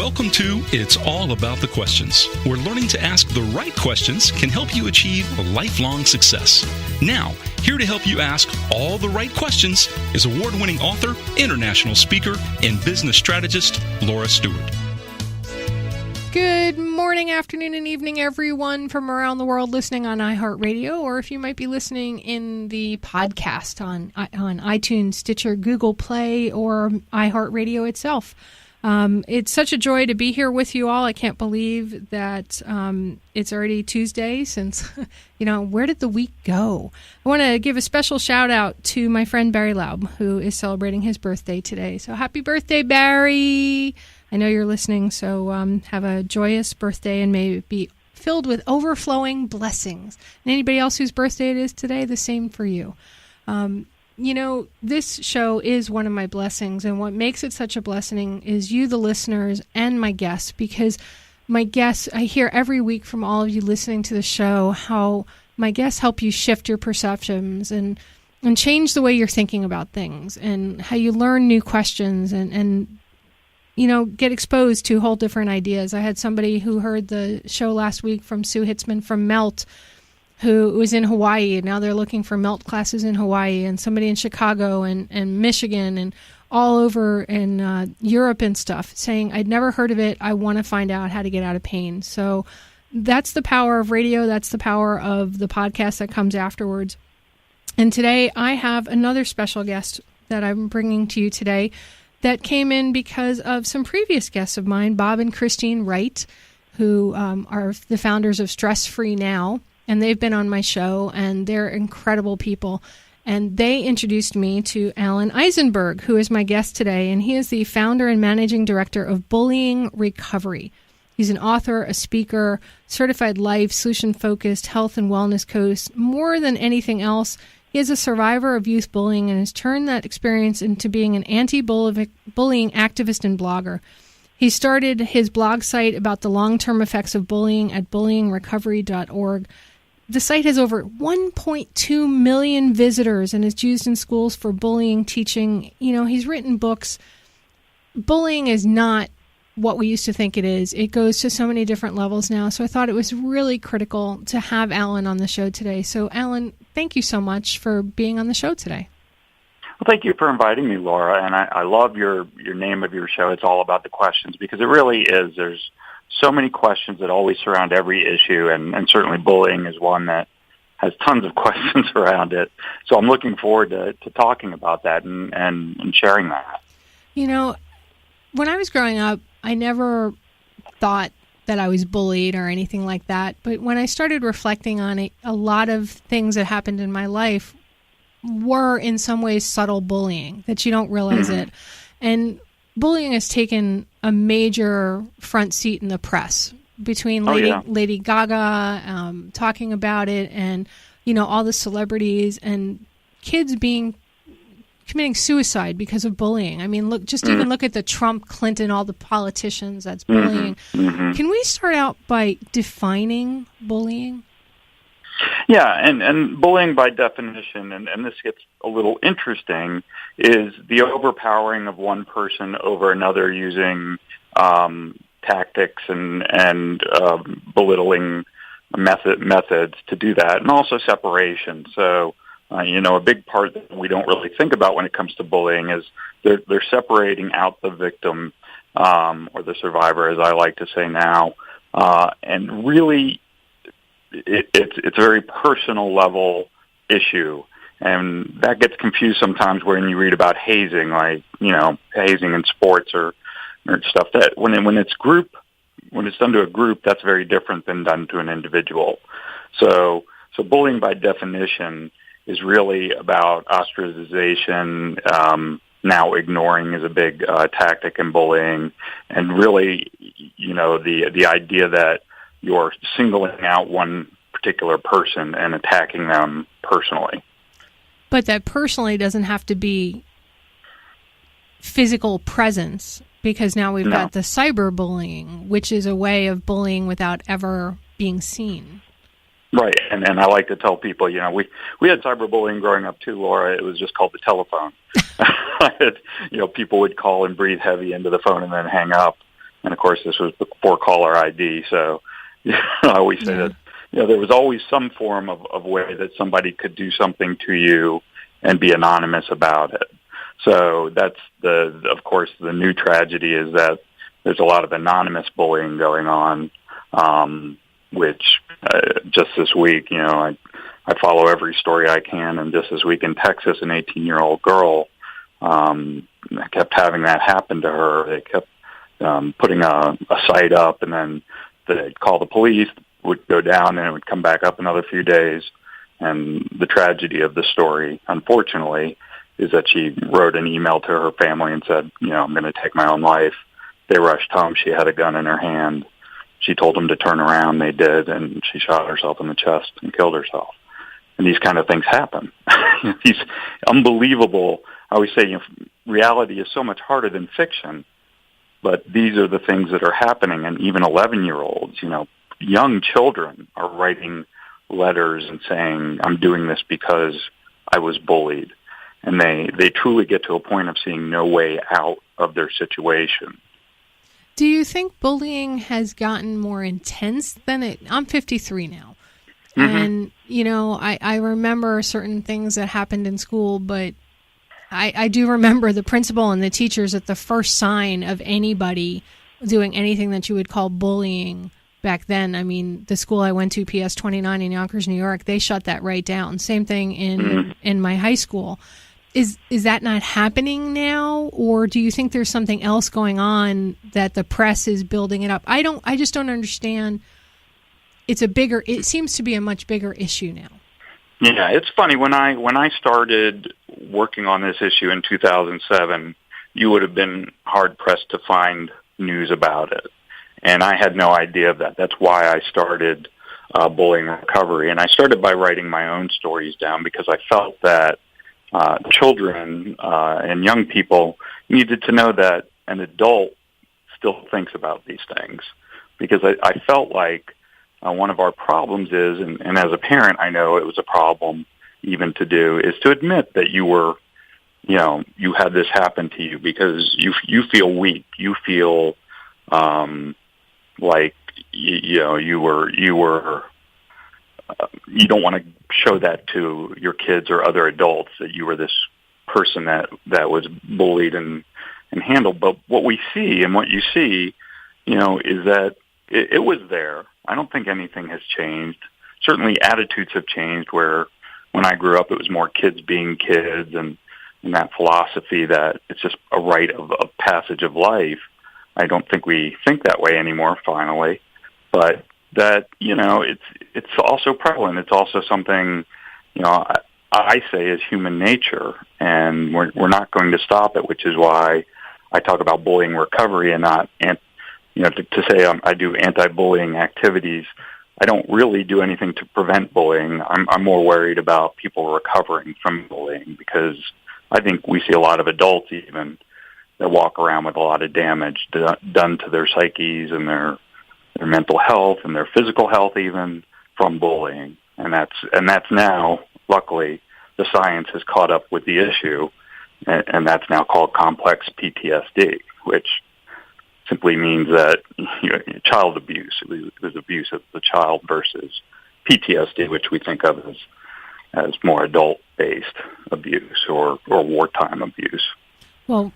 Welcome to It's All About the Questions, where learning to ask the right questions can help you achieve lifelong success. Now, here to help you ask all the right questions is award-winning author, international speaker, and business strategist, Laura Stewart. Good morning, afternoon, and evening, everyone from around the world listening on iHeartRadio, or if you might be listening in the podcast on iTunes, Stitcher, Google Play, or iHeartRadio itself. It's such a joy to be here with you all. I can't believe that it's already Tuesday since, where did the week go? I want to give a special shout out to my friend Barry Laub, who is celebrating his birthday today. So happy birthday, Barry! I know you're listening, so have a joyous birthday and may it be filled with overflowing blessings. And anybody else whose birthday it is today, the same for you. This show is one of my blessings, and what makes it such a blessing is you, the listeners, and my guests, because my guests, I hear every week from all of you listening to the show how my guests help you shift your perceptions and change the way you're thinking about things, and how you learn new questions and get exposed to whole different ideas. I had somebody who heard the show last week from Sue Hitzman from Melt, who was in Hawaii, and now they're looking for Melt classes in Hawaii, and somebody in Chicago and Michigan and all over in Europe and stuff, saying, I'd never heard of it. I want to find out how to get out of pain. So that's the power of radio. That's the power of the podcast that comes afterwards. And today I have another special guest that I'm bringing to you today that came in because of some previous guests of mine, Bob and Christine Wright, who are the founders of Stress Free Now. And they've been on my show, and they're incredible people. And they introduced me to Alan Eisenberg, who is my guest today. And he is the founder and managing director of Bullying Recovery. He's an author, a speaker, certified life, solution-focused health and wellness coach. More than anything else, he is a survivor of youth bullying and has turned that experience into being an anti-bullying activist and blogger. He started his blog site about the long-term effects of bullying at bullyingrecovery.org. The site has over 1.2 million visitors and is used in schools for bullying teaching. He's written books. Bullying is not what we used to think it is. It goes to so many different levels now. So I thought it was really critical to have Alan on the show today. So Alan, thank you so much for being on the show today. Well, thank you for inviting me, Laura. And I love your name of your show. It's all about the questions, because it really is. There's so many questions that always surround every issue, and certainly bullying is one that has tons of questions around it. So I'm looking forward to talking about that and sharing that. When I was growing up, I never thought that I was bullied or anything like that. But when I started reflecting on it, a lot of things that happened in my life were in some ways subtle bullying that you don't realize it. And bullying has taken a major front seat in the press between Lady Gaga talking about it, and all the celebrities and kids committing suicide because of bullying. I mean, even look at the Trump, Clinton, all the politicians. That's bullying. Can we start out by defining bullying? Yeah, and bullying by definition, and this gets a little interesting, is the overpowering of one person over another using tactics and belittling methods to do that, and also separation. So, a big part that we don't really think about when it comes to bullying is they're separating out the victim or the survivor, as I like to say now, and really it's a very personal level issue. And that gets confused sometimes when you read about hazing, like, hazing in sports or stuff. That when it's done to a group, that's very different than done to an individual. So bullying by definition is really about ostracization. Now ignoring is a big tactic in bullying, and really, the idea that you're singling out one particular person and attacking them personally. But that personally doesn't have to be physical presence, because now we've got the cyberbullying, which is a way of bullying without ever being seen. Right, and I like to tell people, we had cyberbullying growing up too, Laura. It was just called the telephone. People would call and breathe heavy into the phone and then hang up. And of course, this was before caller ID, so I always say that there was always some form of way that somebody could do something to you and be anonymous about it. So that's of course, the new tragedy is that there's a lot of anonymous bullying going on, which just this week, I follow every story I can, and just this week in Texas, an 18-year-old girl kept having that happen to her. They kept putting a site up, and then they'd call the police, would go down, and it would come back up another few days. And the tragedy of the story, unfortunately, is that she wrote an email to her family and said, I'm going to take my own life. They rushed home. She had a gun in her hand. She told them to turn around. They did, and she shot herself in the chest and killed herself. And these kind of things happen. These unbelievable, I always say, reality is so much harder than fiction, but these are the things that are happening. And even 11-year-olds, young children are writing letters and saying, I'm doing this because I was bullied. And they truly get to a point of seeing no way out of their situation. Do you think bullying has gotten more intense than it? I'm 53 now. Mm-hmm. And, I remember certain things that happened in school, but I do remember the principal and the teachers at the first sign of anybody doing anything that you would call bullying back then. I mean, the school I went to, PS 29 in Yonkers, New York, they shut that right down. Same thing in my high school. Is that not happening now, or do you think there's something else going on that the press is building it up? I just don't understand. It seems to be a much bigger issue now. Yeah, it's funny. When I started working on this issue in 2007, you would have been hard-pressed to find news about it. And I had no idea of that. That's why I started Bullying Recovery. And I started by writing my own stories down because I felt that children and young people needed to know that an adult still thinks about these things. Because I felt like one of our problems is, and as a parent I know it was a problem even to do, is to admit that you were, you had this happen to you because you feel weak. You feel like, you don't want to show that to your kids or other adults that you were this person that was bullied and handled. But what we see and what you see, is that it was there. I don't think anything has changed. Certainly attitudes have changed where when I grew up it was more kids being kids and that philosophy that it's just a rite of passage of life. I don't think we think that way anymore, finally. But that, it's also prevalent. It's also something, I say is human nature, and we're not going to stop it, which is why I talk about bullying recovery and not, to say I do anti-bullying activities. I don't really do anything to prevent bullying. I'm more worried about people recovering from bullying because I think we see a lot of adults even that walk around with a lot of damage done to their psyches and their mental health and their physical health even from bullying. And that's now, luckily, the science has caught up with the issue, and that's now called complex PTSD, which simply means that child abuse, it was abuse of the child versus PTSD, which we think of as more adult-based abuse or wartime abuse. Well,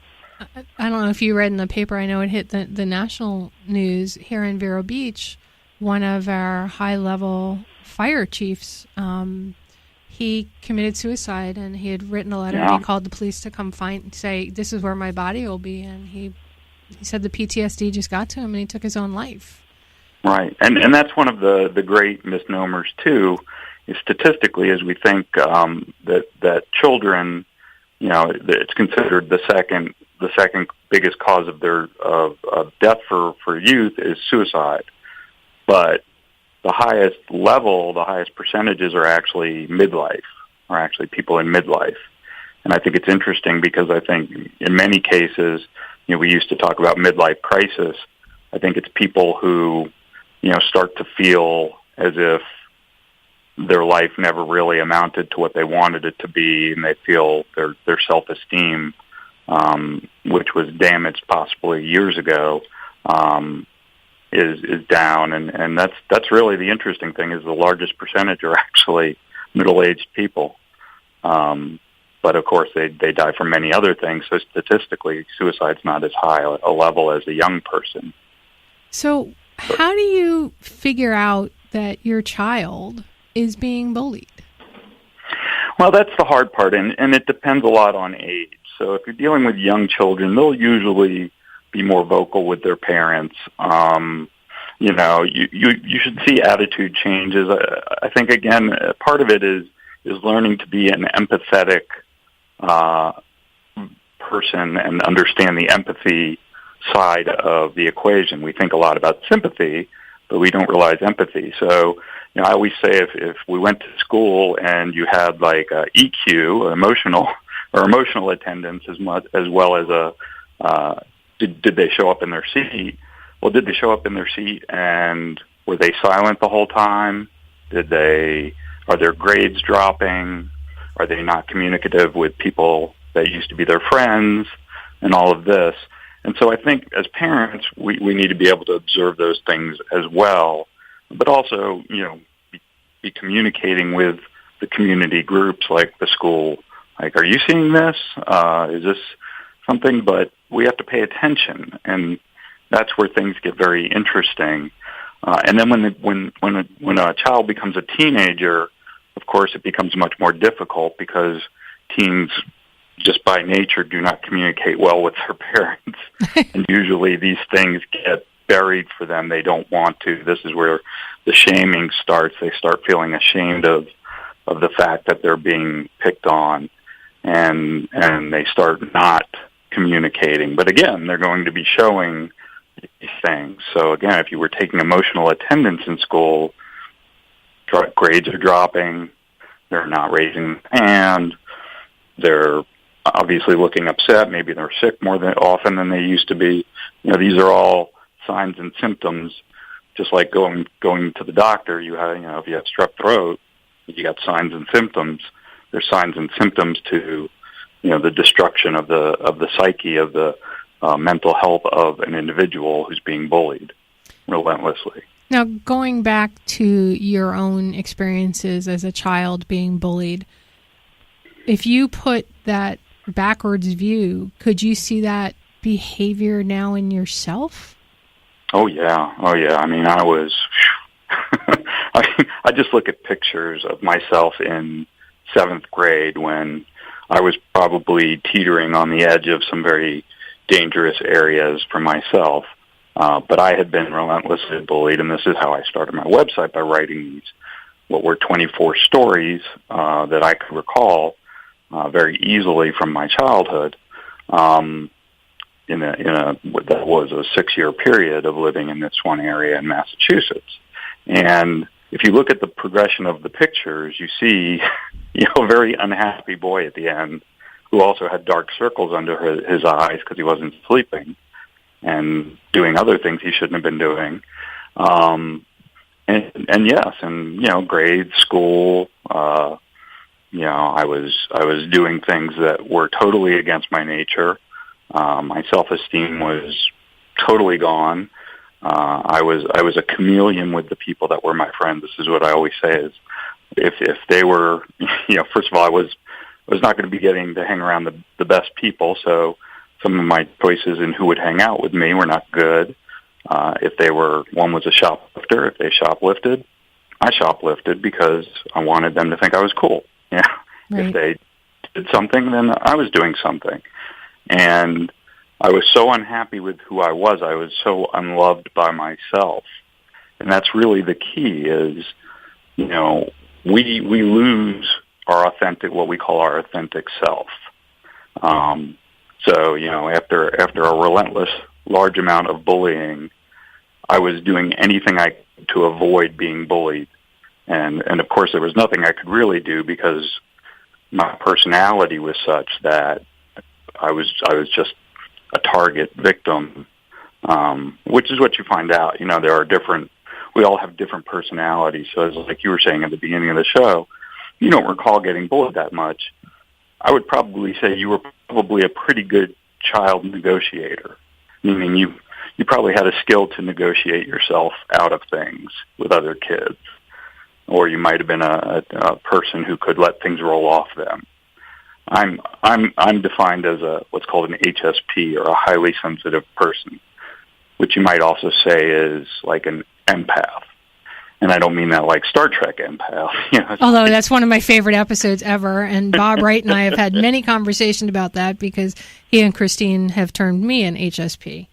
I don't know if you read in the paper, I know it hit the national news here in Vero Beach, one of our high-level fire chiefs, he committed suicide, and he had written a letter, and he called the police to come say, this is where my body will be, and he said the PTSD just got to him, and he took his own life. Right, and that's one of the great misnomers, too, is statistically, as we think that children, it's considered the second biggest cause of death for youth is suicide. But the highest percentages are actually midlife, or actually people in midlife. And I think it's interesting because I think in many cases, we used to talk about midlife crisis. I think it's people who, start to feel as if their life never really amounted to what they wanted it to be, and they feel their self-esteem, which was damaged possibly years ago, is down, and that's really the interesting thing, is the largest percentage are actually middle-aged people. But of course, they die from many other things. So statistically, suicide's not as high a level as a young person. So how do you figure out that your child is being bullied? Well, that's the hard part, and it depends a lot on age. So if you're dealing with young children, they'll usually be more vocal with their parents. You should see attitude changes. I think, again, part of it is learning to be an empathetic person and understand the empathy side of the equation. We think a lot about sympathy, but we don't realize empathy. So, I always say if we went to school and you had like EQ, emotional attendance, as well as did they show up in their seat? Well, did they show up in their seat and were they silent the whole time? Are their grades dropping? Are they not communicative with people that used to be their friends? And all of this. And so I think as parents, we need to be able to observe those things as well, but also, be communicating with the community groups like the school. Like, are you seeing this? Is this something? But we have to pay attention, and that's where things get very interesting. And then when a child becomes a teenager, of course, it becomes much more difficult because teens, just by nature, do not communicate well with their parents. And usually these things get buried for them. They don't want to. This is where the shaming starts. They start feeling ashamed of the fact that they're being picked on, and they start not communicating. But again, they're going to be showing these things. So again, if you were taking emotional attendance in school, grades are dropping, they're not raising their hand, they're obviously looking upset, maybe they're sick more often than they used to be. These are all signs and symptoms, just like going to the doctor. You have, if you have strep throat, you got signs and symptoms. There's signs and symptoms to, the destruction of the psyche, of the mental health of an individual who's being bullied relentlessly. Now, going back to your own experiences as a child being bullied, if you put that backwards view, could you see that behavior now in yourself? Oh yeah. I mean, I was. I just look at pictures of myself in 7th grade when I was probably teetering on the edge of some very dangerous areas for myself. But I had been relentlessly bullied, and this is how I started my website, by writing these, what were 24 stories that I could recall very easily from my childhood. That was a 6-year period of living in this one area in Massachusetts. And if you look at the progression of the pictures, you see, a very unhappy boy at the end who also had dark circles under his eyes because he wasn't sleeping and doing other things he shouldn't have been doing. Grades, school, I was doing things that were totally against my nature. My self-esteem was totally gone. I was a chameleon with the people that were my friends. This is what I always say is, if they were, first of all, I was not going to be getting to hang around the best people, so some of my choices in who would hang out with me were not good. One was a shoplifter. If they shoplifted, I shoplifted because I wanted them to think I was cool. Yeah. Right. If they did something, then I was doing something. And I was so unhappy with who I was. I was so unloved by myself. And that's really the key is, we lose our authentic, what we call our authentic self. After a relentless, large amount of bullying, I was doing anything I could to avoid being bullied. And of course, there was nothing I could really do because my personality was such that I was just a target victim, which is what you find out. We all have different personalities. So as like you were saying at the beginning of the show, you don't recall getting bullied that much. I would probably say you were probably a pretty good child negotiator, meaning you you probably had a skill to negotiate yourself out of things with other kids, or you might have been a person who could let things roll off them. I'm defined as what's called an HSP, or a highly sensitive person, which you might also say is like an empath. And I don't mean that like Star Trek empath. Although that's one of my favorite episodes ever, and Bob Wright and I have had many conversations about that because he and Christine have termed me an HSP.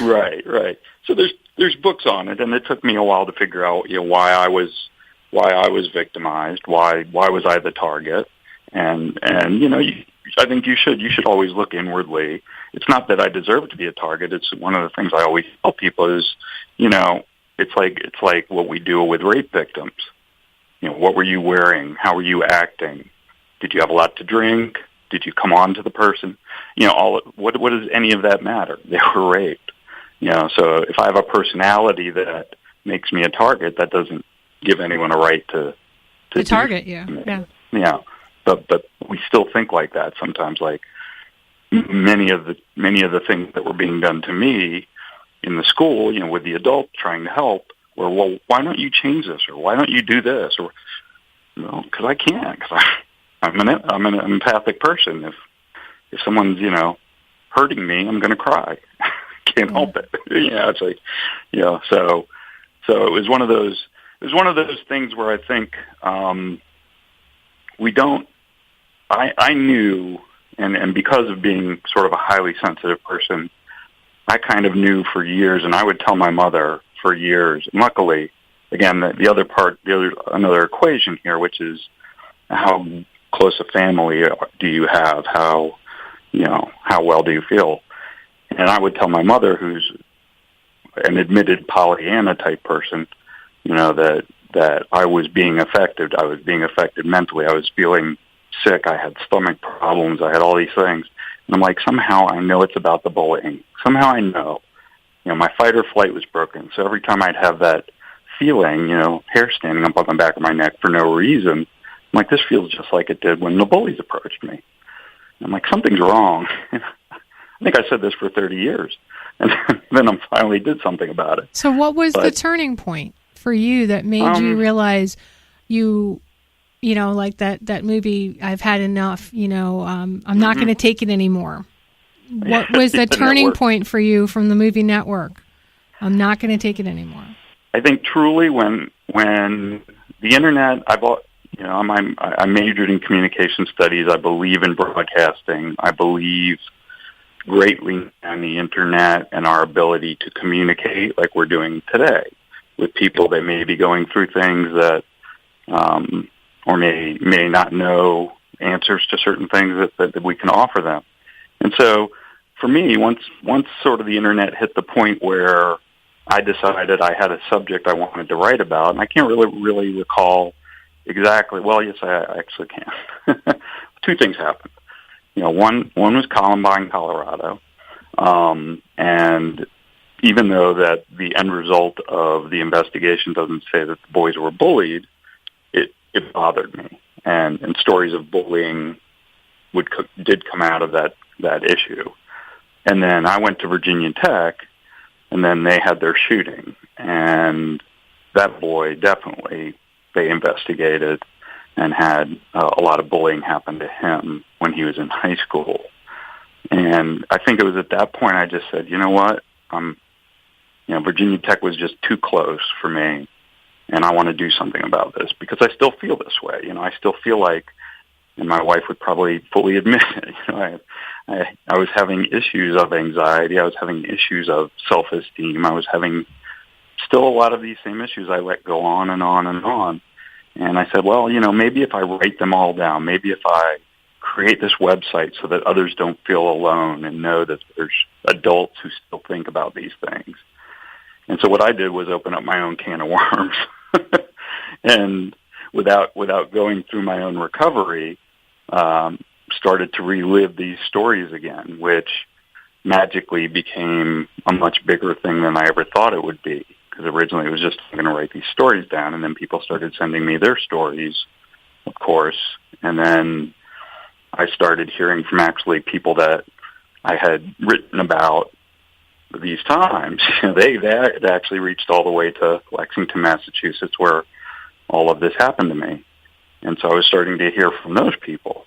Right. So there's books on it, and it took me a while to figure out why I was victimized, why was I the target, and I think you should always look inwardly. It's not that I deserve to be a target. It's one of the things I always tell people is, it's like what we do with rape victims. What were you wearing? How were you acting? Did you have a lot to drink? Did you come on to the person? What does any of that matter? They were raped. So if I have a personality that makes me a target, that doesn't give anyone a right to target you. Yeah. But we still think like that sometimes. Like many of the things that were being done to me in the school, with the adult trying to help, were, well, why don't you change this, or why don't you do this, or because I can't, because I'm an empathic person. If someone's hurting me, I'm going to cry. Can't help it. It's like So it was one of those. It was one of those things where I think we don't. I knew, and because of being sort of a highly sensitive person, I kind of knew for years, and I would tell my mother for years. And luckily, again, another equation here, which is how close a family do you have? How well do you feel? And I would tell my mother, who's an admitted Pollyanna type person, that I was being affected. I was being affected mentally. I was feeling sick. I had stomach problems. I had all these things. And I'm like, somehow I know it's about the bullying. Somehow I know. My fight or flight was broken. So every time I'd have that feeling, hair standing up on the back of my neck for no reason, I'm like, this feels just like it did when the bullies approached me. I'm like, something's wrong. I think I said this for 30 years. And then I finally did something about it. So what was the turning point for you that made you realize like that movie, I've had enough, I'm not going to take it anymore? What was the turning point for you from the movie Network? I'm not going to take it anymore. I think truly when the internet, I majored in communication studies. I believe in broadcasting. I believe greatly in the internet and our ability to communicate like we're doing today with people that may be going through things that or may not know answers to certain things that we can offer them. And so for me, once sort of the internet hit the point where I decided I had a subject I wanted to write about, and I can't really recall exactly. Well, yes, I actually can. Two things happened. One was Columbine, Colorado, and even though that the end result of the investigation doesn't say that the boys were bullied, it bothered me, and stories of bullying did come out of that issue. And then I went to Virginia Tech, and then they had their shooting, and that boy definitely they investigated and had a lot of bullying happen to him when he was in high school. And I think it was at that point I just said, you know what, Virginia Tech was just too close for me, and I want to do something about this because I still feel this way. I still feel like, and my wife would probably fully admit it, I was having issues of anxiety. I was having issues of self-esteem. I was having still a lot of these same issues. I let go on and on and on. And I said, well, maybe if I write them all down, maybe if I create this website so that others don't feel alone and know that there's adults who still think about these things. And so what I did was open up my own can of worms. And without going through my own recovery, started to relive these stories again, which magically became a much bigger thing than I ever thought it would be. Because originally it was just I'm going to write these stories down, and then people started sending me their stories, of course. And then I started hearing from actually people that I had written about these times, they actually reached all the way to Lexington, Massachusetts, where all of this happened to me. And so I was starting to hear from those people.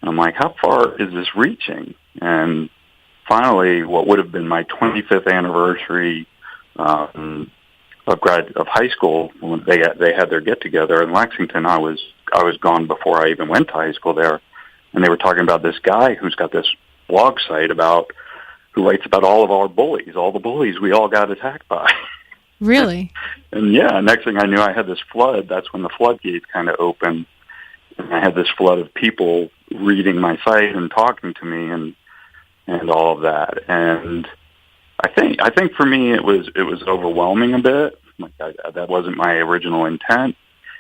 And I'm like, how far is this reaching? And finally, what would have been my 25th anniversary of high school, when they had their get together in Lexington, I was gone before I even went to high school there, and they were talking about this guy who's got this blog site who writes about all of our bullies, all the bullies we all got attacked by. Really? And yeah, next thing I knew, I had this flood. That's when the floodgates kind of opened, and I had this flood of people reading my site and talking to me and all of that. And I think for me it was overwhelming a bit. Like that wasn't my original intent.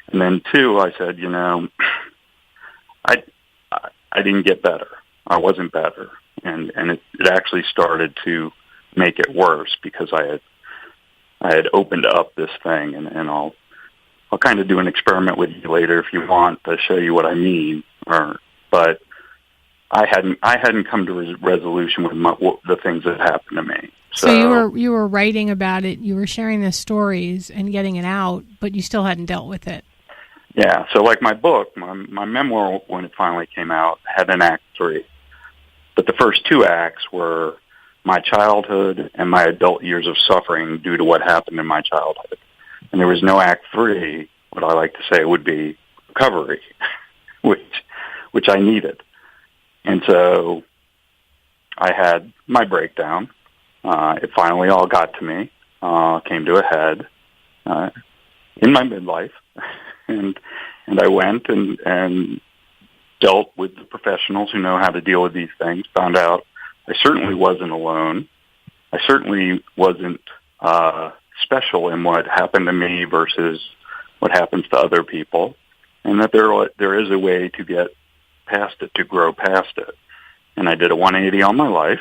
And then two, I said, I didn't get better. I wasn't better, and it actually started to make it worse because I had opened up this thing, and I'll kind of do an experiment with you later if you want to show you what I mean. But I hadn't come to a resolution with the things that happened to me. So you were writing about it, you were sharing the stories and getting it out, but you still hadn't dealt with it. Yeah, so like my book, my memoir, when it finally came out, had an act 3. But the first 2 acts were my childhood and my adult years of suffering due to what happened in my childhood. And there was no act 3, what I like to say would be recovery, which I needed. And so I had my breakdown. It finally all got to me, came to a head in my midlife. And I went and dealt with the professionals who know how to deal with these things, found out I certainly wasn't alone. I certainly wasn't special in what happened to me versus what happens to other people, and that there is a way to get past it, to grow past it. And I did a 180 on my life,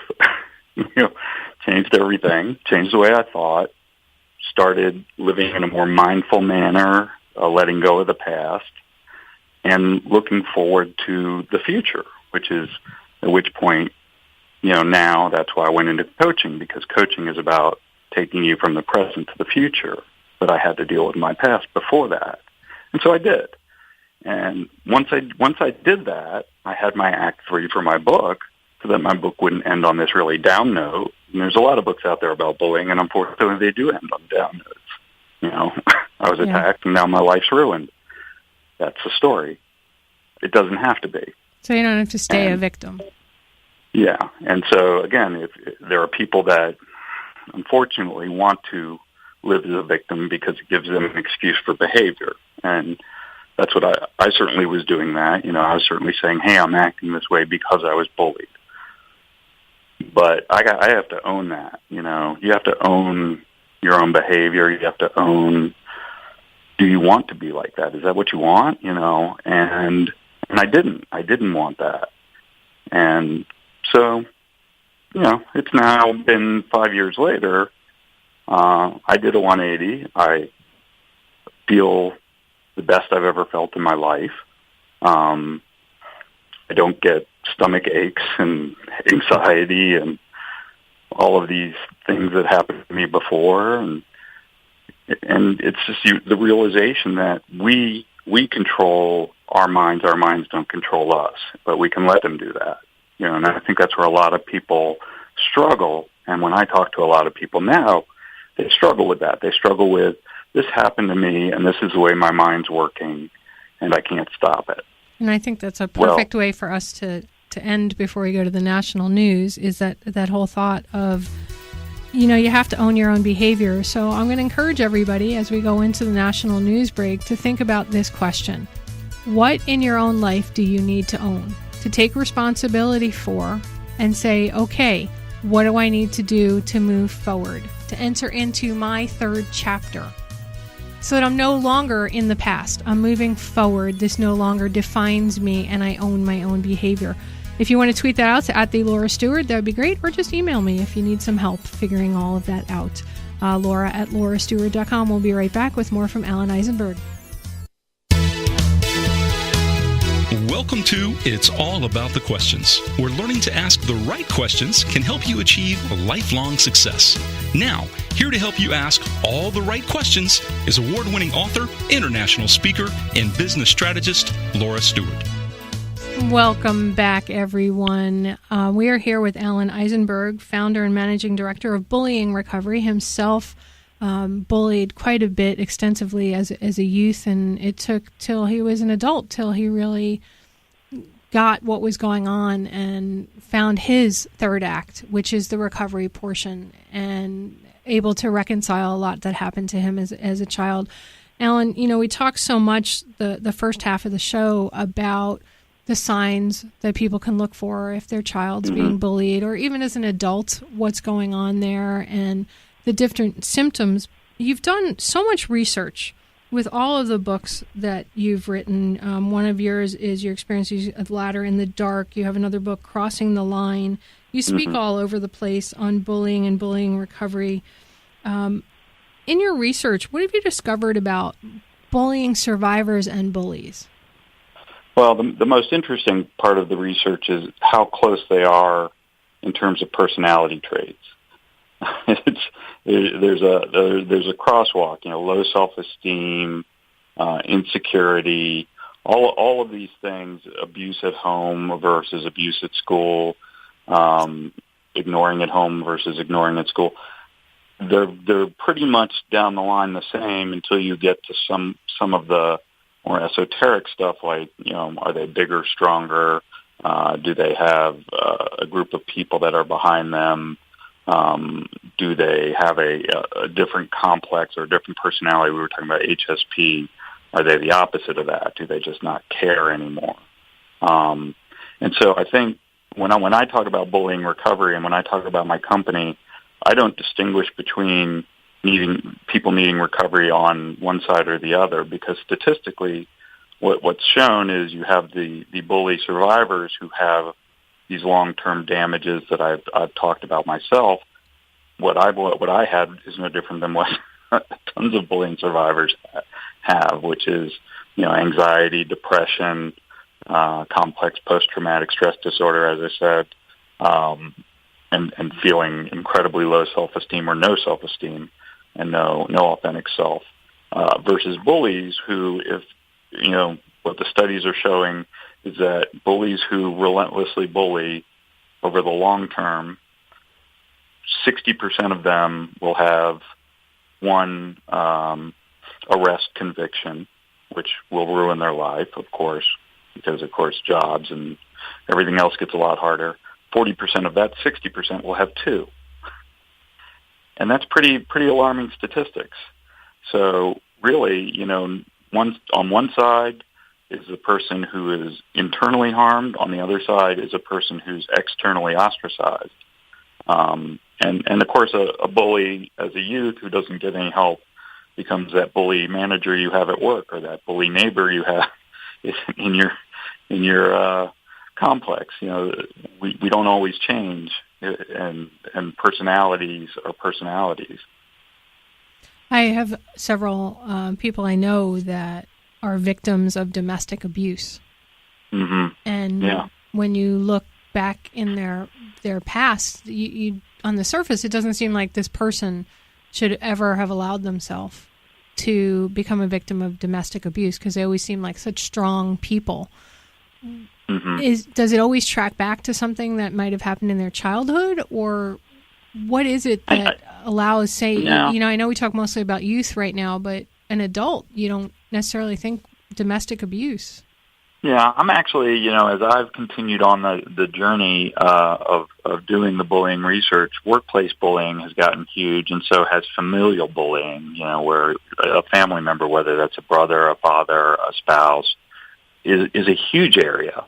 changed everything, changed the way I thought, started living in a more mindful manner, letting go of the past, and looking forward to the future, which is at which point, now that's why I went into coaching, because coaching is about taking you from the present to the future. But I had to deal with my past before that. And so I did. And once I did that, I had my act 3 for my book, so that my book wouldn't end on this really down note. And there's a lot of books out there about bullying, and unfortunately they do end on down notes. I was attacked, and now my life's ruined. That's the story. It doesn't have to be. So you don't have to stay a victim. Yeah. And so, again, if there are people that unfortunately want to live as a victim because it gives them an excuse for behavior. And that's what I certainly was doing that. I was certainly saying, hey, I'm acting this way because I was bullied. But I have to own that. You have to own your own behavior. You have to own, do you want to be like that? Is that what you want? And I didn't want that. And so, it's now been 5 years later. I did a 180. I feel the best I've ever felt in my life. I don't get stomach aches and anxiety and all of these things that happened to me before. And it's just the realization that we control our minds. Our minds don't control us, but we can let them do that. And I think that's where a lot of people struggle. And when I talk to a lot of people now, they struggle with that. They struggle with, this happened to me, and this is the way my mind's working, and I can't stop it. And I think that's a perfect way for us to end before we go to the national news, is that whole thought of, you have to own your own behavior. So I'm going to encourage everybody as we go into the national news break to think about this question. What in your own life do you need to own, to take responsibility for, and say, okay, what do I need to do to move forward, to enter into my 3rd chapter, so that I'm no longer in the past. I'm moving forward. This no longer defines me, and I own my own behavior. If you want to tweet that out to @TheLauraStewart, that would be great, or just email me if you need some help figuring all of that out. Laura at laurastewart.com. We'll be right back with more from Alan Eisenberg. Welcome to It's All About the Questions, where learning to ask the right questions can help you achieve lifelong success. Now, here to help you ask all the right questions is award-winning author, international speaker, and business strategist, Laura Stewart. Welcome back, everyone. We are here with Alan Eisenberg, founder and managing director of Bullying Recovery, himself bullied quite a bit extensively as a youth, and it took till he was an adult till he really got what was going on and found his third act, which is the recovery portion, and able to reconcile a lot that happened to him as a child. Alan, we talked so much the first half of the show about the signs that people can look for if their child's being bullied, or even as an adult, what's going on there, and the different symptoms. You've done so much research with all of the books that you've written. One of yours is your experiences of Ladder in the Dark. You have another book, Crossing the Line. You speak all over the place on bullying and bullying recovery. In your research, what have you discovered about bullying survivors and bullies? Well, the most interesting part of the research is how close they are in terms of personality traits. There's a crosswalk, low self-esteem, insecurity, all of these things, abuse at home versus abuse at school, ignoring at home versus ignoring at school. They're pretty much down the line the same until you get to some of the more esoteric stuff, like, are they bigger, stronger? Do they have a group of people that are behind them? Do they have a different complex or a different personality? We were talking about HSP. Are they the opposite of that? Do they just not care anymore? And so I think when I talk about bullying recovery and when I talk about my company, I don't distinguish between people needing recovery on one side or the other, because statistically what's shown is you have the bully survivors who have these long-term damages that I've talked about myself. What I had is no different than what tons of bullying survivors have, which is anxiety, depression, complex post-traumatic stress disorder, as I said, and feeling incredibly low self-esteem or no self-esteem and no authentic self, versus bullies who, if what the studies are showing is that bullies who relentlessly bully over the long term, 60% of them will have one arrest conviction, which will ruin their life, of course, because, of course, jobs and everything else gets a lot harder. 40% of that 60% will have two. And that's pretty alarming statistics. So really, on one side is the person who is internally harmed. On the other side is a person who's externally ostracized. And of course, a bully as a youth who doesn't get any help becomes that bully manager you have at work, or that bully neighbor you have in your complex. We don't always change, and personalities are personalities. I have several people I know that are victims of domestic abuse. And when you look back in their past, you on the surface, it doesn't seem like this person should ever have allowed themselves to become a victim of domestic abuse, because they always seem like such strong people. Does it always track back to something that might have happened in their childhood, or what is it that allows, say, I know we talk mostly about youth right now, but an adult, you don't necessarily think domestic abuse? Yeah, I'm actually, as I've continued on the journey of doing the bullying research, workplace bullying has gotten huge, and so has familial bullying, where a family member, whether that's a brother, a father, a spouse, is a huge area.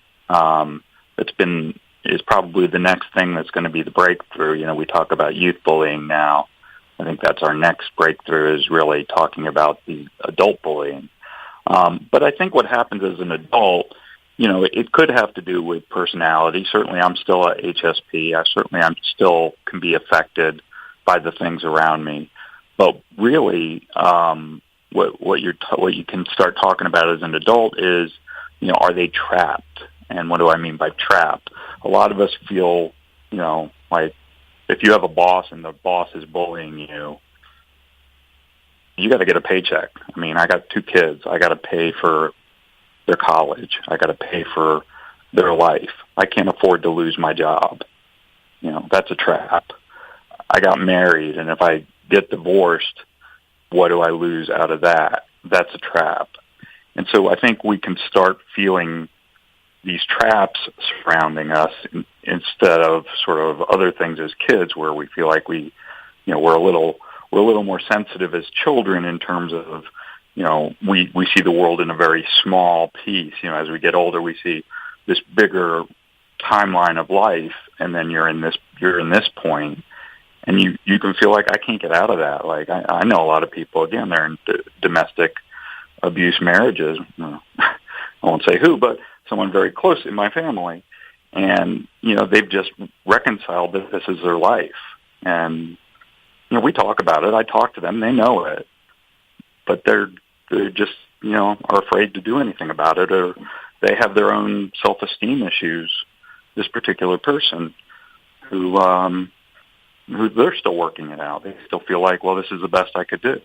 Is probably the next thing that's going to be the breakthrough. We talk about youth bullying now. I think that's our next breakthrough, is really talking about the adult bullying. But I think what happens as an adult, it could have to do with personality. Certainly I'm still a HSP. I'm still can be affected by the things around me. But really, what you can start talking about as an adult is, are they trapped? And what do I mean by trapped? A lot of us feel, like if you have a boss and the boss is bullying you, you got to get a paycheck. I mean, I got 2 kids. I got to pay for their college. I got to pay for their life. I can't afford to lose my job. That's a trap. I got married, and if I get divorced, what do I lose out of that? That's a trap. And so I think we can start feeling these traps surrounding us instead of sort of other things as kids, where we feel like we're a little more sensitive as children in terms of, we see the world in a very small piece. As we get older, we see this bigger timeline of life, and then you're in this point, and you can feel like, I can't get out of that. Like I know a lot of people, again, they're in domestic abuse marriages. I won't say who, but someone very close in my family, and they've just reconciled that this is their life, and we talk about it. I talk to them; they know it, but they're just are afraid to do anything about it, or they have their own self-esteem issues. This particular person, who they're still working it out. They still feel like, well, this is the best I could do,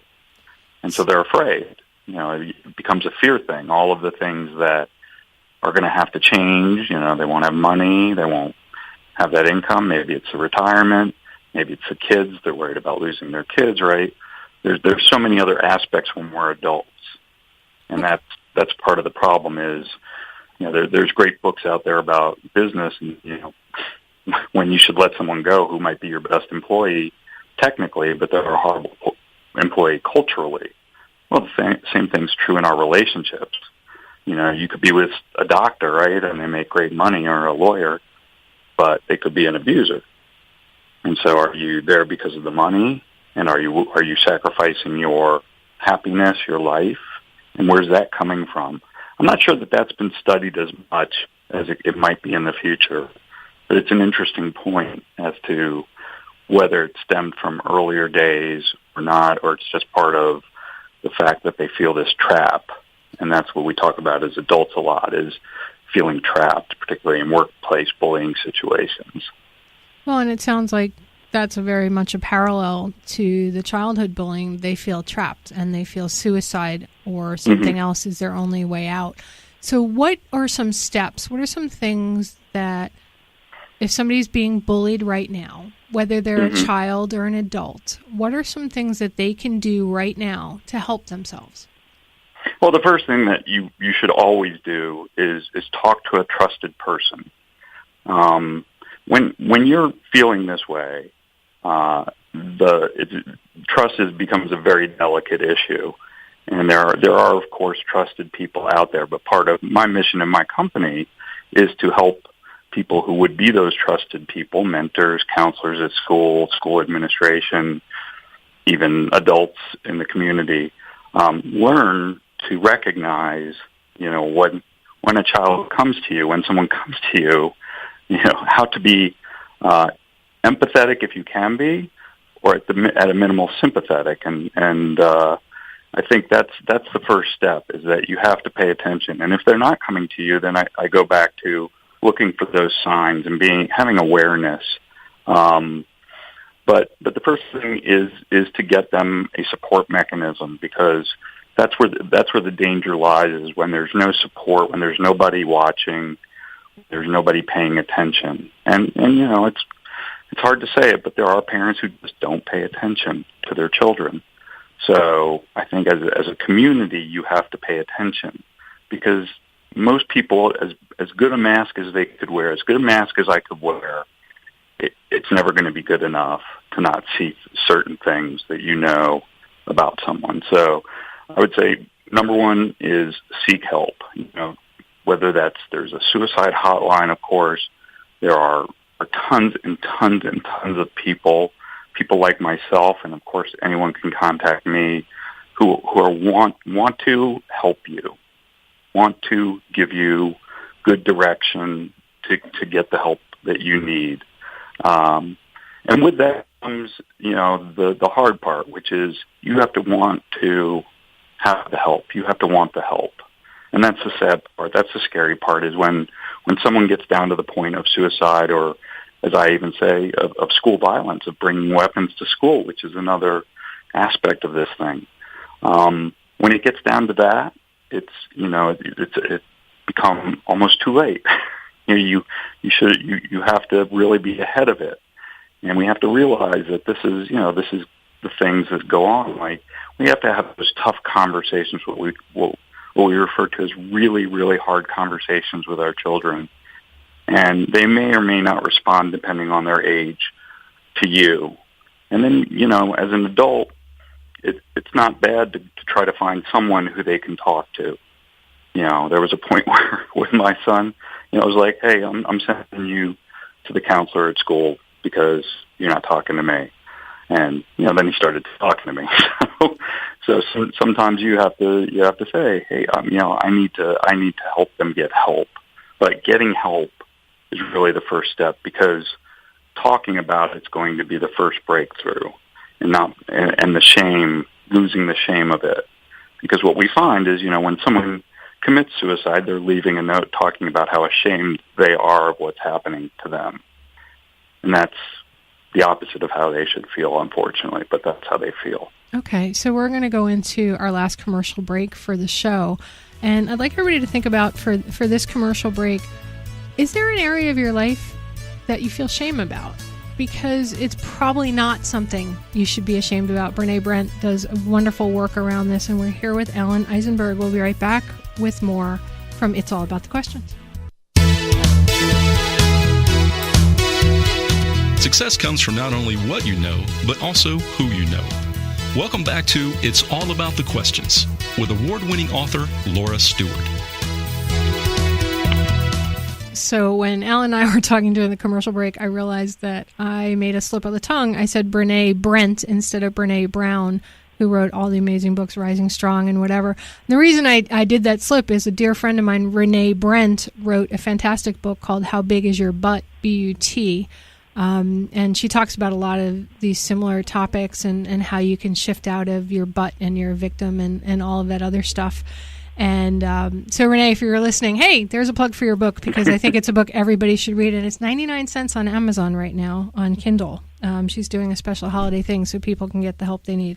and so they're afraid. It becomes a fear thing. All of the things that are going to have to change. They won't have money. They won't have that income. Maybe it's a retirement. Maybe it's the kids. They're worried about losing their kids, right? There's so many other aspects when we're adults, and that's part of the problem. Is there's great books out there about business, and when you should let someone go who might be your best employee technically, but they're a horrible employee culturally. Well, the same thing's true in our relationships. You could be with a doctor, right, and they make great money, or a lawyer, but they could be an abuser. And so are you there because of the money? And are you sacrificing your happiness, your life? And where's that coming from? I'm not sure that that's been studied as much as it might be in the future, but it's an interesting point as to whether it stemmed from earlier days or not, or it's just part of the fact that they feel this trap. And that's what we talk about as adults a lot, is feeling trapped, particularly in workplace bullying situations. Well, and it sounds like that's very much a parallel to the childhood bullying. They feel trapped and they feel suicide or something else is their only way out. So what are some steps? What are some things that, if somebody's being bullied right now, whether they're a child or an adult, what are some things that they can do right now to help themselves? Well, the first thing that you should always do is talk to a trusted person. When you're feeling this way, trust becomes a very delicate issue, and there are of course trusted people out there. But part of my mission in my company is to help people who would be those trusted people, mentors, counselors at school administration, even adults in the community, learn to recognize, when a child comes to you, when someone comes to you, how to be empathetic if you can be, or at a minimal sympathetic. And I think that's the first step, is that you have to pay attention. And if they're not coming to you, then I go back to looking for those signs and having awareness. But the first thing is to get them a support mechanism, because that's where the danger lies, is when there's no support, when there's nobody watching, there's nobody paying attention. And it's hard to say it, but there are parents who just don't pay attention to their children. So I think as a community, you have to pay attention, because most people, as good a mask as they could wear, as good a mask as I could wear, it's never going to be good enough to not see certain things that about someone. So I would say number one is seek help. Whether there's a suicide hotline, of course. There are tons and tons and tons of people like myself, and of course anyone can contact me, who want to help you, want to give you good direction to get the help that you need. And with that comes, the hard part, which is you have to want to have the help. You have to want the help. And that's the sad part. That's the scary part, is when someone gets down to the point of suicide, or, as I even say, of school violence, of bringing weapons to school, which is another aspect of this thing. When it gets down to that, it's become almost too late. You have to really be ahead of it, and we have to realize that this is the things that go on. Like, we have to have those tough conversations, what we refer to as really, really hard conversations with our children. And they may or may not respond depending on their age to you. And then, as an adult, it's not bad to try to find someone who they can talk to. There was a point where with my son, I was like, hey, I'm sending you to the counselor at school because you're not talking to me. And, then he started talking to me. So sometimes you have to say, hey, I need to help them get help. But getting help is really the first step, because talking about it's going to be the first breakthrough, and the shame, losing the shame of it. Because what we find is, when someone commits suicide, they're leaving a note talking about how ashamed they are of what's happening to them. And that's the opposite of how they should feel, unfortunately, but that's how they feel. Okay, so we're going to go into our last commercial break for the show. And I'd like everybody to think about, for this commercial break, is there an area of your life that you feel shame about? Because it's probably not something you should be ashamed about. Brene Brent does wonderful work around this, and we're here with Ellen Eisenberg. We'll be right back with more from It's All About the Questions. Success comes from not only what you know, but also who you know. Welcome back to It's All About the Questions with award-winning author Laura Stewart. So when Alan and I were talking during the commercial break, I realized that I made a slip of the tongue. I said Brene Brent instead of Brene Brown, who wrote all the amazing books, Rising Strong and whatever. And the reason I did that slip is a dear friend of mine, Renee Brent, wrote a fantastic book called How Big Is Your Butt, B-U-T. And she talks about a lot of these similar topics and how you can shift out of your butt and your victim and all of that other stuff. And so, Renee, if you're listening, hey, there's a plug for your book, because I think it's a book everybody should read. And it's 99 cents on Amazon right now on Kindle. She's doing a special holiday thing so people can get the help they need.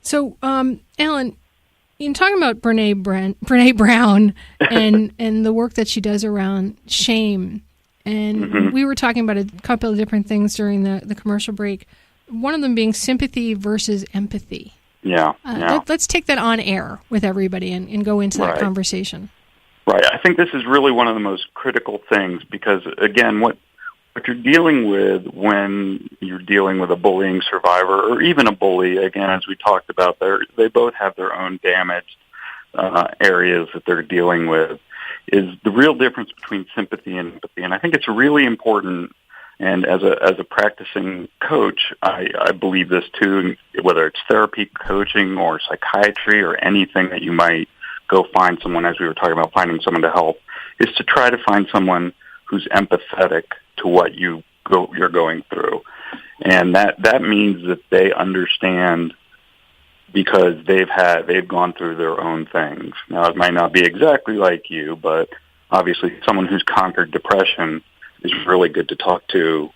So, Ellen, in talking about Brene Brown and the work that she does around shame, and we were talking about a couple of different things during the commercial break, one of them being sympathy versus empathy. Yeah. Let's take that on air with everybody and go into that conversation. Right. I think this is really one of the most critical things, because, again, what you're dealing with when you're dealing with a bullying survivor, or even a bully, again, as we talked about, they both have their own damaged areas that they're dealing with, is the real difference between sympathy and empathy. And I think it's really important. And as a practicing coach, I believe this too, whether it's therapy, coaching, or psychiatry, or anything that you might go find someone, as we were talking about finding someone to help, is to try to find someone who's empathetic to what you're going through. And that means that they understand, because they've gone through their own things. Now, it might not be exactly like you, but obviously someone who's conquered depression is really good to talk to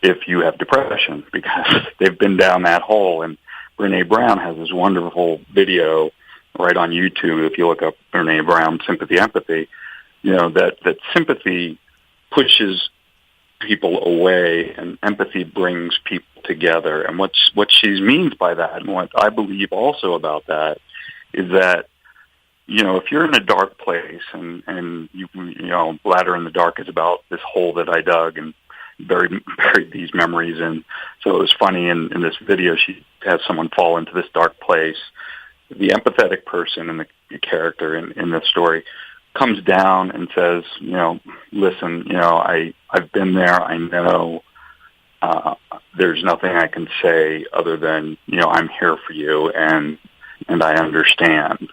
if you have depression, because they've been down that hole. And Brene Brown has this wonderful video right on YouTube. If you look up Brene Brown, Sympathy, Empathy, that sympathy pushes people away and empathy brings people together. And what she means by that, and what I believe also about that, is that, if you're in a dark place and you Bladder in the Dark is about this hole that I dug and buried these memories in. So it was funny in this video, she has someone fall into this dark place. The empathetic person and the character in the story comes down and says, listen, I've been there. I know there's nothing I can say other than, I'm here for you and I understand.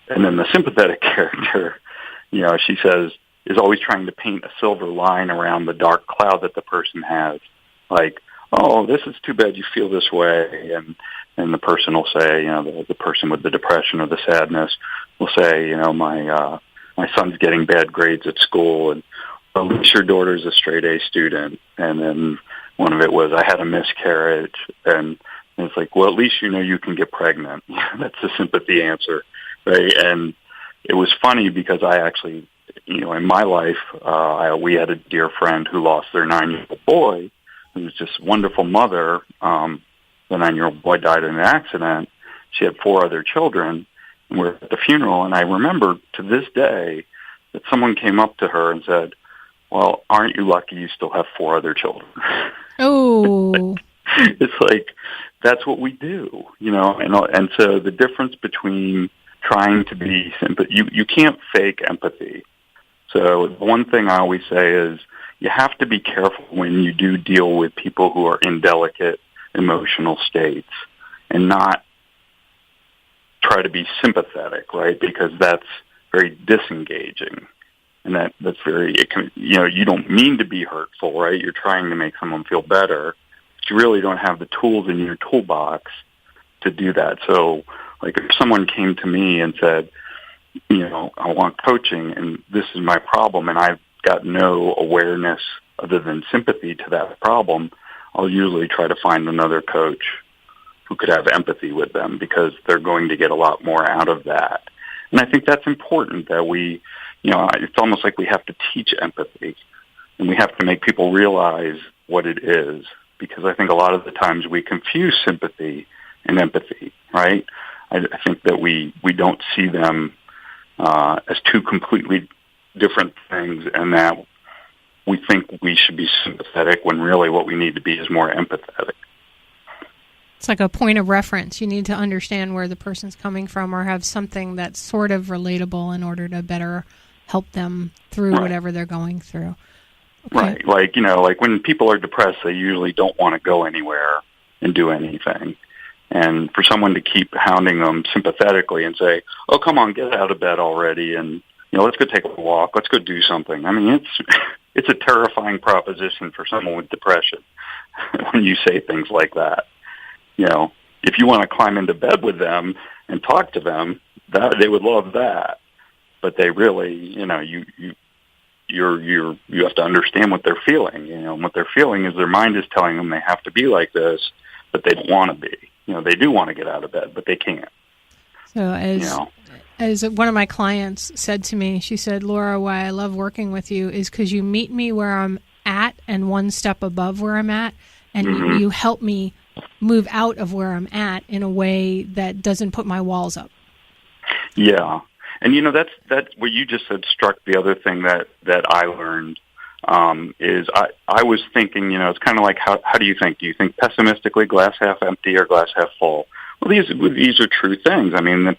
And then the sympathetic character, she says, is always trying to paint a silver line around the dark cloud that the person has. Like, oh, this is too bad you feel this way. And the person will say, the person with the depression or the sadness, will say, my son's getting bad grades at school, and at least your daughter's a straight A student. And then one of it was, I had a miscarriage. And it's like, well, at least you can get pregnant. That's the sympathy answer, right? And it was funny because I actually, in my life, we had a dear friend who lost their 9-year-old boy, who was just a wonderful mother. The 9-year-old boy died in an accident. She had 4 other children. And we're at the funeral, and I remember to this day that someone came up to her and said, well, aren't you lucky you still have 4 other children? Oh. It's like, that's what we do, and so the difference between trying to be you can't fake empathy. So the one thing I always say is you have to be careful when you do deal with people who are in delicate emotional states and not try to be sympathetic, right? Because that's very disengaging, and that's very, you don't mean to be hurtful, right? You're trying to make someone feel better, but you really don't have the tools in your toolbox to do that. So, like, if someone came to me and said, I want coaching, and this is my problem, and I've got no awareness other than sympathy to that problem, I'll usually try to find another coach who could have empathy with them, because they're going to get a lot more out of that. And I think that's important, that we, it's almost like we have to teach empathy, and we have to make people realize what it is, because I think a lot of the times we confuse sympathy and empathy, right? I think that we don't see them as two completely different things, and that we think we should be sympathetic when really what we need to be is more empathetic. It's like a point of reference. You need to understand where the person's coming from, or have something that's sort of relatable in order to better help them through whatever they're going through. Okay. Right. Like when people are depressed, they usually don't want to go anywhere and do anything. And for someone to keep hounding them sympathetically and say, oh, come on, get out of bed already, and let's go take a walk, let's go do something. I mean, it's a terrifying proposition for someone with depression when you say things like that. If you want to climb into bed with them and talk to them, they would love that. But they really, you have to understand what they're feeling. And what they're feeling is their mind is telling them they have to be like this, but they don't want to be. They do want to get out of bed, but they can't. So as one of my clients said to me, she said, Laura, why I love working with you is because you meet me where I'm at and one step above where I'm at, and you help me move out of where I'm at in a way that doesn't put my walls up. Yeah. And, that's what you just said struck the other thing that I learned is I was thinking, it's kind of like, how do you think? Do you think pessimistically, glass half empty or glass half full? Well, these are true things. I mean,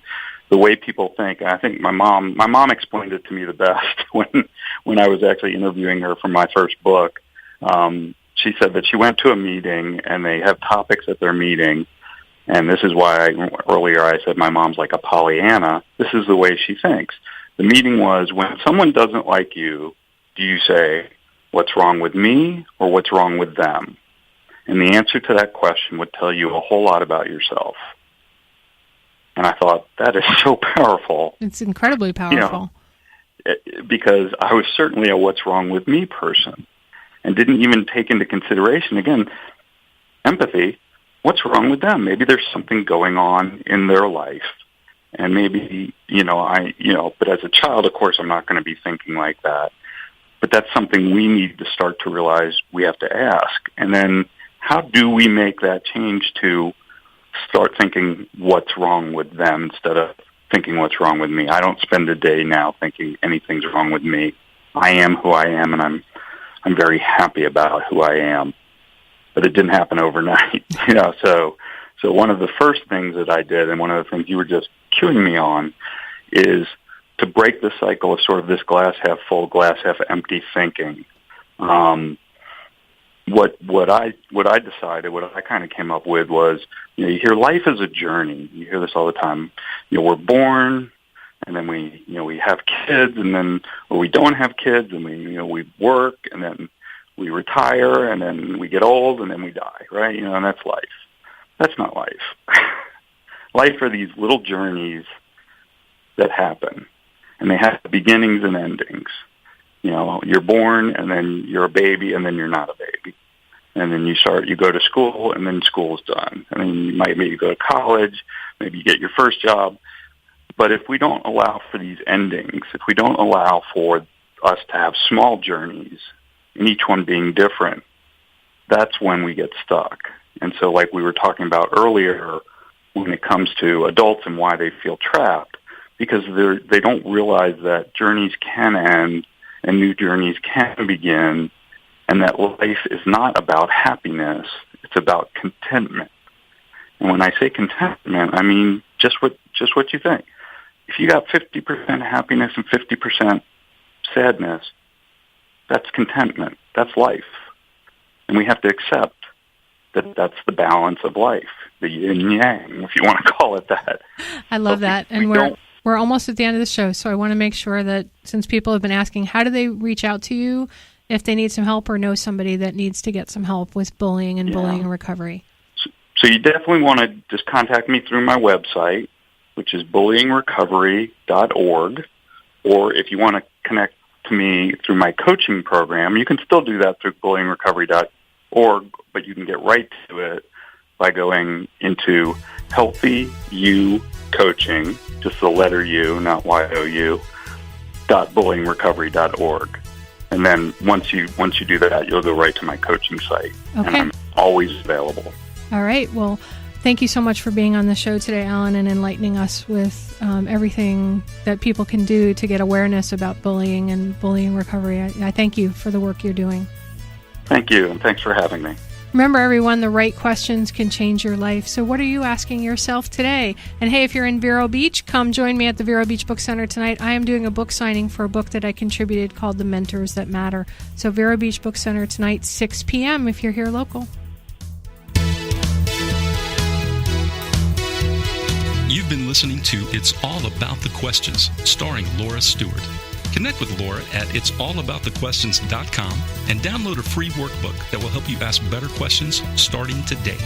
the way people think, I think my mom explained it to me the best when I was actually interviewing her for my first book. She said that she went to a meeting and they have topics at their meeting. And this is why earlier I said my mom's like a Pollyanna. This is the way she thinks. The meeting was, when someone doesn't like you, do you say, what's wrong with me or what's wrong with them? And the answer to that question would tell you a whole lot about yourself. And I thought, that is so powerful. It's incredibly powerful. Because I was certainly a what's wrong with me person, and didn't even take into consideration, again, empathy. What's wrong with them? Maybe there's something going on in their life. And maybe, but as a child, of course, I'm not going to be thinking like that. But that's something we need to start to realize we have to ask. And then how do we make that change to start thinking what's wrong with them instead of thinking what's wrong with me? I don't spend a day now thinking anything's wrong with me. I am who I am, and I'm very happy about who I am. But it didn't happen overnight, So one of the first things that I did, and one of the things you were just cueing me on, is to break the cycle of sort of this glass half full, glass half empty thinking. What I decided, what I kind of came up with was, you hear life is a journey. You hear this all the time. We're born, and then we have kids, and then we don't have kids, and we work, and then we retire, and then we get old, and then we die, right? And that's life. That's not life. Life are these little journeys that happen, and they have beginnings and endings. You know, you're born, and then you're a baby, and then you're not a baby. And then you go to school, and then school's done. And then you might maybe go to college, maybe you get your first job. But if we don't allow for these endings, if we don't allow for us to have small journeys, and each one being different, that's when we get stuck. And so like we were talking about earlier, when it comes to adults and why they feel trapped, because they don't realize that journeys can end and new journeys can begin, and that life is not about happiness, it's about contentment. And when I say contentment, I mean just what you think. If you got 50% happiness and 50% sadness, that's contentment. That's life. And we have to accept that that's the balance of life, the yin yang, if you want to call it that. I love that. And we're almost at the end of the show, so I want to make sure that since people have been asking, how do they reach out to you if they need some help or know somebody that needs to get some help with bullying and bullying and recovery? So you definitely want to just contact me through my website, which is bullyingrecovery.org, or if you want to connect to me through my coaching program, you can still do that through bullyingrecovery.org, but you can get right to it by going into Healthy You Coaching, just the letter U, not Y-O-U, .bullyingrecovery.org. And then once you do that, you'll go right to my coaching site. Okay. And I'm always available. All right. Well, thank you so much for being on the show today, Alan, and enlightening us with everything that people can do to get awareness about bullying and bullying recovery. I thank you for the work you're doing. Thank you, and thanks for having me. Remember, everyone, the right questions can change your life. So what are you asking yourself today? And hey, if you're in Vero Beach, come join me at the Vero Beach Book Center tonight. I am doing a book signing for a book that I contributed called The Mentors That Matter. So Vero Beach Book Center tonight, 6 p.m. if you're here local. You've been listening to It's All About the Questions, starring Laura Stewart. Connect with Laura at it'sallaboutthequestions.com and download a free workbook that will help you ask better questions starting today.